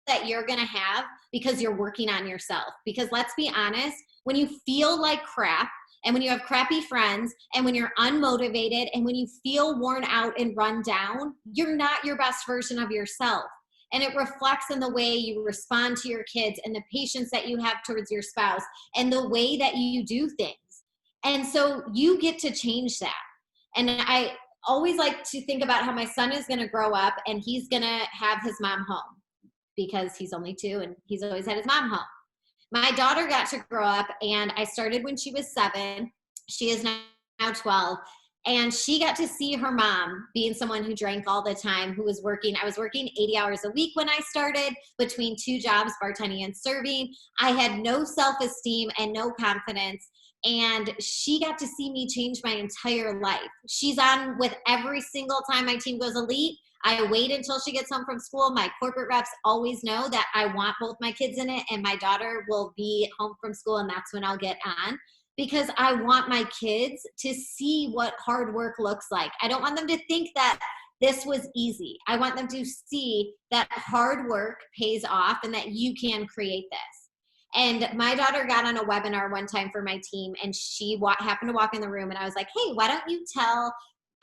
that you're going to have because you're working on yourself? Because let's be honest, when you feel like crap and when you have crappy friends and when you're unmotivated and when you feel worn out and run down, you're not your best version of yourself. And it reflects in the way you respond to your kids and the patience that you have towards your spouse and the way that you do things. And so you get to change that. And I always like to think about how my son is going to grow up and he's going to have his mom home, because he's only 2 and he's always had his mom home. My daughter got to grow up, and I started when she was 7. She is now 12. And she got to see her mom being someone who drank all the time, who was working. I was working 80 hours a week when I started, between 2 jobs, bartending and serving. I had no self-esteem and no confidence. And she got to see me change my entire life. She's on with every single time my team goes elite. I wait until she gets home from school. My corporate reps always know that I want both my kids in it, and my daughter will be home from school, and that's when I'll get on, because I want my kids to see what hard work looks like. I don't want them to think that this was easy. I want them to see that hard work pays off and that you can create this. And my daughter got on a webinar one time for my team, and she happened to walk in the room, and I was like, hey, why don't you tell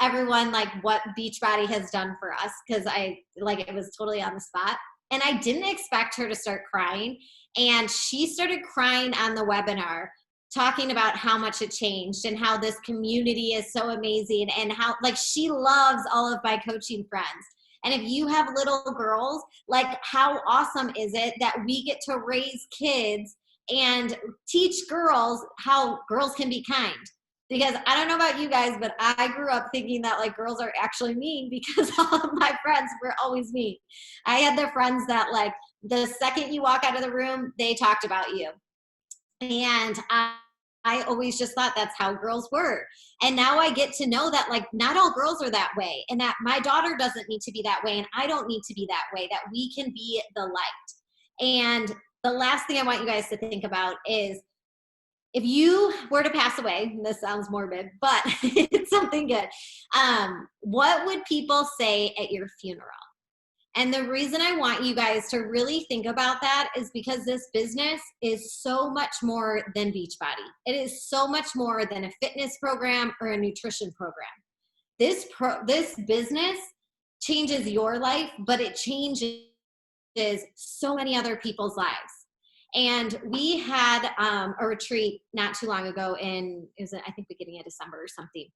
everyone like what Beachbody has done for us? Because it was totally on the spot. And I didn't expect her to start crying. And she started crying on the webinar, talking about how much it changed and how this community is so amazing and how she loves all of my coaching friends. And if you have little girls, how awesome is it that we get to raise kids and teach girls how girls can be kind? Because I don't know about you guys, but I grew up thinking that girls are actually mean, because all of my friends were always mean. I had the friends that the second you walk out of the room, they talked about you. And I always just thought that's how girls were. And now I get to know that like not all girls are that way, and that my daughter doesn't need to be that way, and I don't need to be that way, that we can be the light. And the last thing I want you guys to think about is, if you were to pass away, and this sounds morbid, but it's something good. What would people say at your funeral? And the reason I want you guys to really think about that is because this business is so much more than Beachbody. It is so much more than a fitness program or a nutrition program. This business changes your life, but it changes so many other people's lives. And we had a retreat not too long ago it was, I think, beginning of December or something.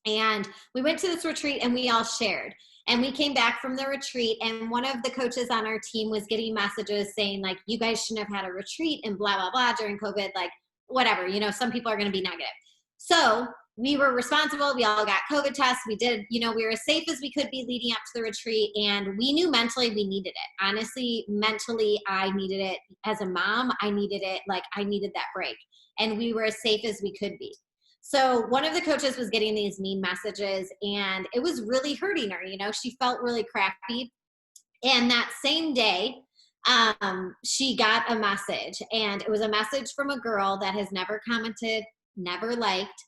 And we went to this retreat and we all shared. And we came back from the retreat, and one of the coaches on our team was getting messages saying like, you guys shouldn't have had a retreat and blah, blah, blah during COVID, like whatever, some people are going to be negative. So we were responsible. We all got COVID tests. We did, we were as safe as we could be leading up to the retreat. And we knew mentally we needed it. Honestly, mentally, I needed it. As a mom, I needed it. Like I needed that break. And we were as safe as we could be. So one of the coaches was getting these mean messages, and it was really hurting her. She felt really crappy. And that same day, she got a message, and it was a message from a girl that has never commented, never liked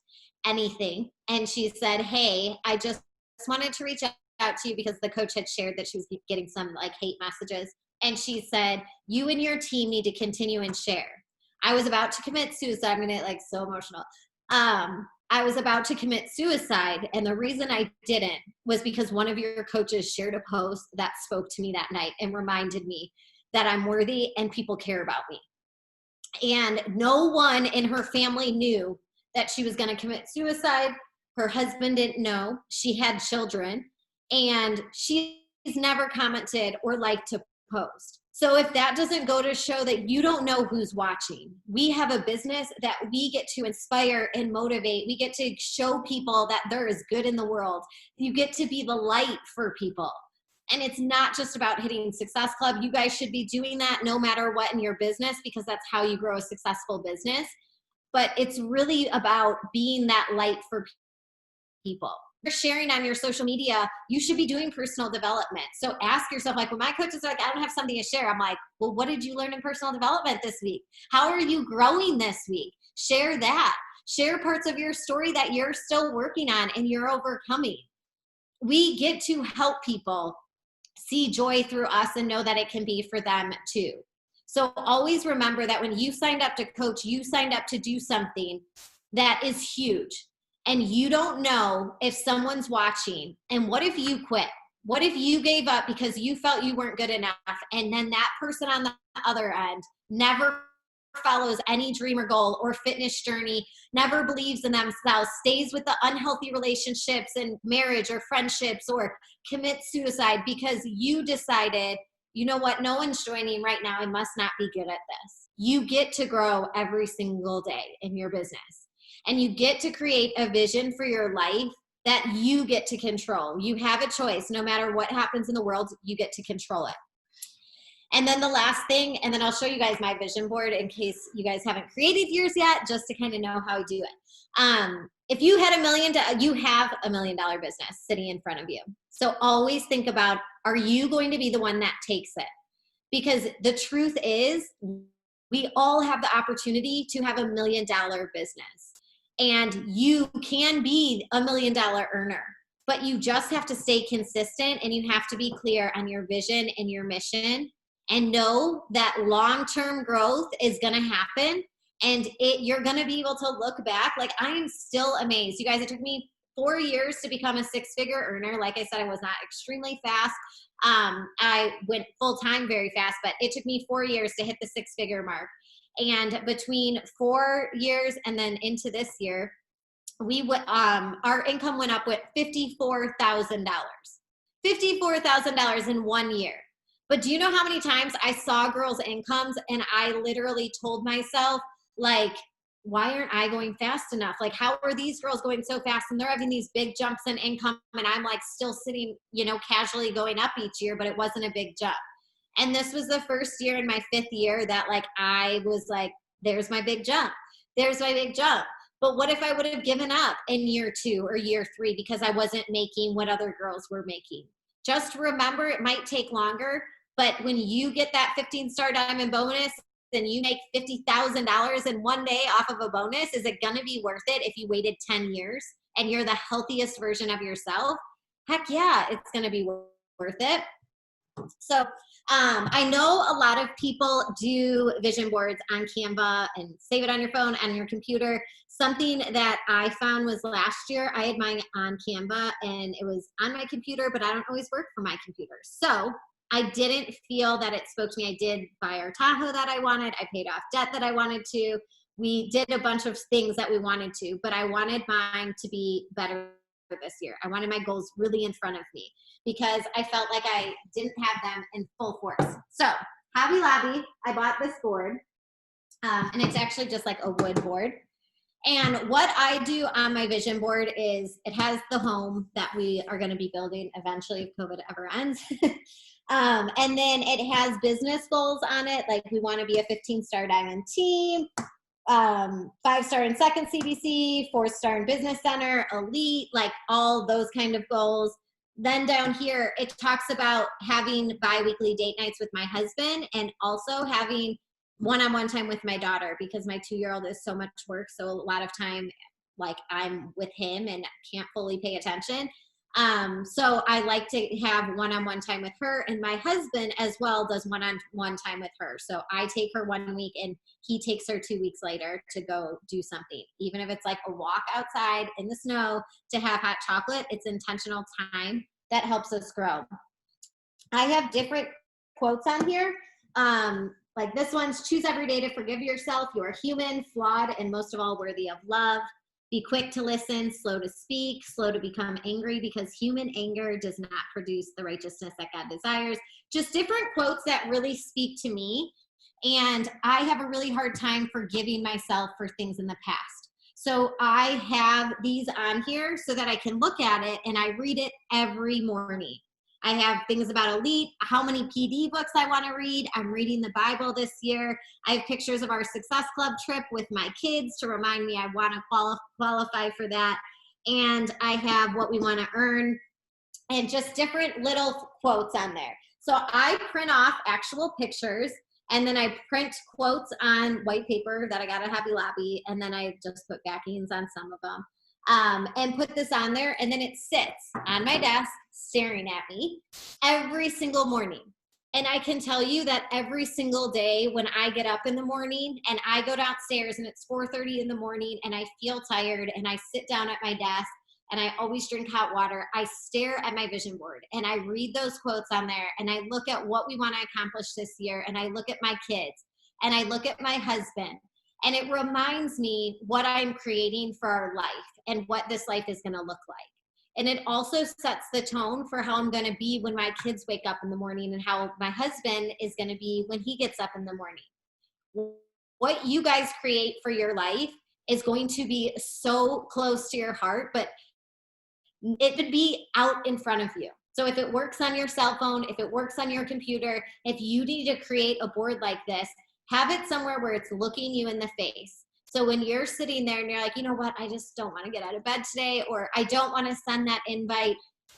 anything. And she said, hey, I just wanted to reach out to you because the coach had shared that she was getting some like hate messages. And she said, you and your team need to continue and share. I was about to commit suicide. I'm going to get like so emotional. I was about to commit suicide, and the reason I didn't was because one of your coaches shared a post that spoke to me that night and reminded me that I'm worthy and people care about me. And no one in her family knew that she was going to commit suicide. Her husband didn't know. She had children, and she's never commented or liked to post. So if that doesn't go to show that you don't know who's watching, we have a business that we get to inspire and motivate. We get to show people that there is good in the world. You get to be the light for people. And it's not just about hitting Success Club. You guys should be doing that no matter what in your business, because that's how you grow a successful business. But it's really about being that light for people. You're sharing on your social media, you should be doing personal development. So ask yourself, like when my coaches are like, I don't have something to share, I'm like, well, what did you learn in personal development this week? How are you growing this week? Share that. Share parts of your story that you're still working on and you're overcoming. We get to help people see joy through us and know that it can be for them too. So always remember that when you signed up to coach, you signed up to do something that is huge. And you don't know if someone's watching. And what if you quit? What if you gave up because you felt you weren't good enough? And then that person on the other end never follows any dream or goal or fitness journey, never believes in themselves, stays with the unhealthy relationships and marriage or friendships, or commits suicide because you decided, you know what, no one's joining right now. I must not be good at this. You get to grow every single day in your business. And you get to create a vision for your life that you get to control. You have a choice. No matter what happens in the world, you get to control it. And then the last thing, and then I'll show you guys my vision board in case you guys haven't created yours yet, just to kind of know how I do it. If you had you have $1 million business sitting in front of you. So always think about, are you going to be the one that takes it? Because the truth is, we all have the opportunity to have $1 million business. And you can be $1 million earner, but you just have to stay consistent, and you have to be clear on your vision and your mission, and know that long-term growth is going to happen. And you're going to be able to look back. Like, I am still amazed. You guys, it took me 4 years to become a six-figure earner. Like I said, I was not extremely fast. I went full-time very fast, but it took me 4 years to hit the six-figure mark. And between 4 years and then into this year, our income went up with $54,000. $54,000 in 1 year. But do you know how many times I saw girls' incomes and I literally told myself, like, why aren't I going fast enough? Like, how are these girls going so fast and they're having these big jumps in income, and I'm like still sitting, casually going up each year, but it wasn't a big jump. And this was the first year in my 5th year that like I was like, there's my big jump. There's my big jump. But what if I would have given up in year 2 or year 3 because I wasn't making what other girls were making? Just remember, it might take longer, but when you get that 15-star diamond bonus and you make $50,000 in one day off of a bonus, is it going to be worth it if you waited 10 years and you're the healthiest version of yourself? Heck yeah, it's going to be worth it. So I know a lot of people do vision boards on Canva and save it on your phone and your computer. Something that I found was last year, I had mine on Canva and it was on my computer, but I don't always work from my computer. So I didn't feel that it spoke to me. I did buy our Tahoe that I wanted. I paid off debt that I wanted to. We did a bunch of things that we wanted to, but I wanted mine to be better this year. I wanted my goals really in front of me because I felt like I didn't have them in full force. So Hobby Lobby, I bought this board and it's actually just like a wood board. And what I do on my vision board is it has the home that we are going to be building eventually if COVID ever ends. And then it has business goals on it. Like we want to be a 15-star diamond team, 5-star in second CBC, 4-star in business center, elite, like all those kind of goals. Then down here, it talks about having bi-weekly date nights with my husband and also having one-on-one time with my daughter because my 2-year-old is so much work. So a lot of time, like I'm with him and can't fully pay attention. So I like to have one-on-one time with her, and my husband as well does one-on-one time with her. So I take her 1 week and he takes her 2 weeks later to go do something. Even if it's like a walk outside in the snow to have hot chocolate, it's intentional time that helps us grow. I have different quotes on here. Like this one's, choose every day to forgive yourself. You are human, flawed, and most of all worthy of love. Be quick to listen, slow to speak, slow to become angry, because human anger does not produce the righteousness that God desires. Just different quotes that really speak to me. And I have a really hard time forgiving myself for things in the past. So I have these on here so that I can look at it and I read it every morning. I have things about elite, how many PD books I want to read. I'm reading the Bible this year. I have pictures of our Success Club trip with my kids to remind me I want to qualify for that. And I have what we want to earn and just different little quotes on there. So I print off actual pictures and then I print quotes on white paper that I got at Hobby Lobby. And then I just put backings on some of them. And put this on there, and then it sits on my desk staring at me every single morning. And I can tell you that every single day when I get up in the morning and I go downstairs and it's 4:30 in the morning and I feel tired and I sit down at my desk and I always drink hot water, I stare at my vision board and I read those quotes on there and I look at what we want to accomplish this year and I look at my kids and I look at my husband. And it reminds me what I'm creating for our life and what this life is going to look like. And it also sets the tone for how I'm going to be when my kids wake up in the morning and how my husband is going to be when he gets up in the morning. What you guys create for your life is going to be so close to your heart, but it would be out in front of you. So if it works on your cell phone, if it works on your computer, if you need to create a board like this, have it somewhere where it's looking you in the face. So when you're sitting there and you're like, you know what, I just don't want to get out of bed today, or I don't want to send that invite,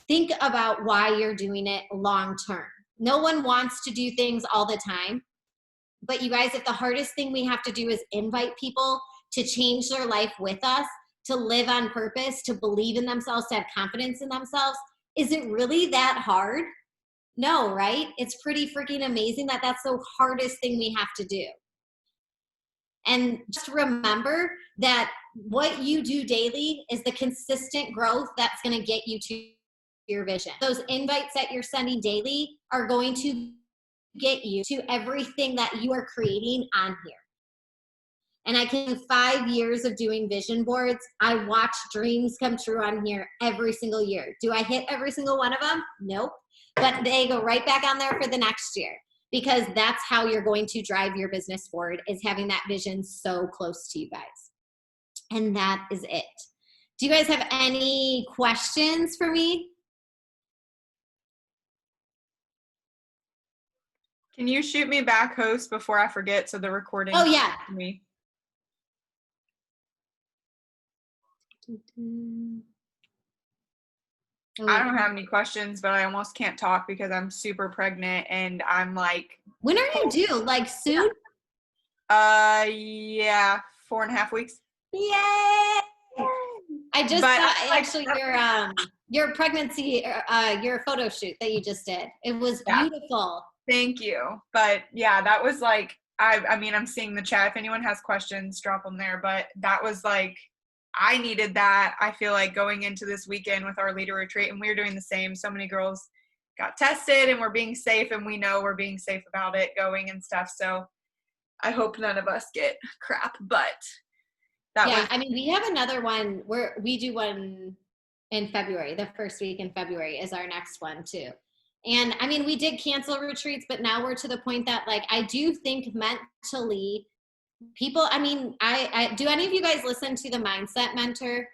think about why you're doing it long term. No one wants to do things all the time. But you guys, if the hardest thing we have to do is invite people to change their life with us, to live on purpose, to believe in themselves, to have confidence in themselves, is it really that hard? No, right? It's pretty freaking amazing that that's the hardest thing we have to do. And just remember that what you do daily is the consistent growth that's going to get you to your vision. Those invites that you're sending daily are going to get you to everything that you are creating on here. And I can 5 years of doing vision boards. I watch dreams come true on here every single year. Do I hit every single one of them? Nope. But they go right back on there for the next year, because that's how you're going to drive your business forward, is having that vision so close to you guys. And that is it. Do you guys have any questions for me? Can you shoot me back, host, before I forget, so the recording? Oh, yeah. Me. I don't have any questions, but I almost can't talk because I'm super pregnant and I'm like, when are you due? Like soon? Yeah, 4.5 weeks. Yay! I just But saw actually your pregnancy, your photo shoot that you just did. It was beautiful. Thank you. But yeah, that was like, I mean, I'm seeing the chat. If anyone has questions, drop them there. But that was like, I needed that. I feel like going into this weekend with our leader retreat, and we were doing the same. So many girls got tested and we're being safe, and we know we're being safe about it going and stuff. So I hope none of us get crap, but I mean, we have another one where we do one in February. The first week in February is our next one too. And I mean, we did cancel retreats, but now we're to the point that like, I do think mentally people, I mean, I do any of you guys listen to the Mindset Mentor?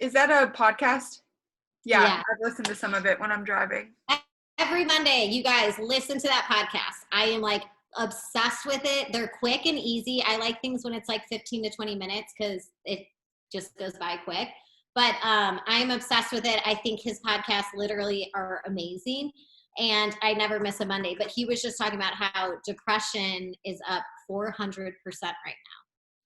Is that a podcast? Yeah, Yeah. I've listened to some of it when I'm driving. Every Monday, you guys listen to that podcast. I am like obsessed with it. They're quick and easy. I like things when it's like 15 to 20 minutes because it just goes by quick. But I'm obsessed with it. I think his podcasts literally are amazing. And I never miss a Monday. But he was just talking about how depression is up 400% right now.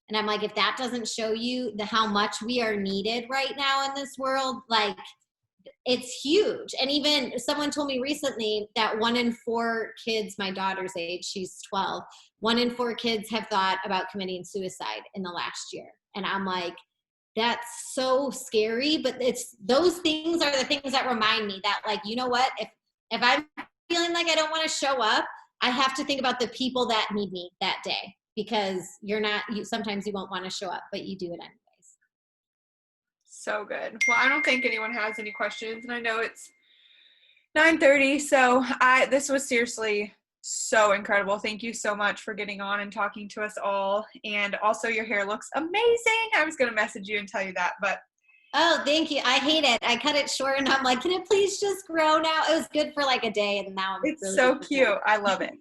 And I'm like, if that doesn't show you how much we are needed right now in this world, like, it's huge. And even someone told me recently that 1 in 4 kids, my daughter's age, she's 12, 1 in 4 kids have thought about committing suicide in the last year. And I'm like, that's so scary. But it's those things are the things that remind me that, like, you know what, if I'm feeling like I don't want to show up, I have to think about the people that need me that day, because sometimes you won't want to show up, but you do it anyways. So good. Well, I don't think anyone has any questions, and I know it's 9:30, so this was seriously so incredible. Thank you so much for getting on and talking to us all. And also, your hair looks amazing. I was going to message you and tell you that, but oh, thank you. I hate it. I cut it short and I'm like, can it please just grow now? It was good for like a day and now it's really so cute. I love it.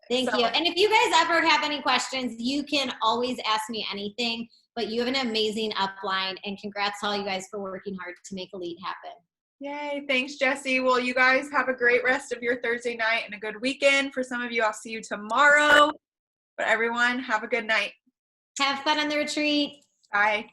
Thank you. And if you guys ever have any questions, you can always ask me anything, but you have an amazing upline, and congrats to all you guys for working hard to make Elite happen. Yay. Thanks, Jessie. Well, you guys have a great rest of your Thursday night and a good weekend. For some of you, I'll see you tomorrow. But everyone, have a good night. Have fun on the retreat. Bye.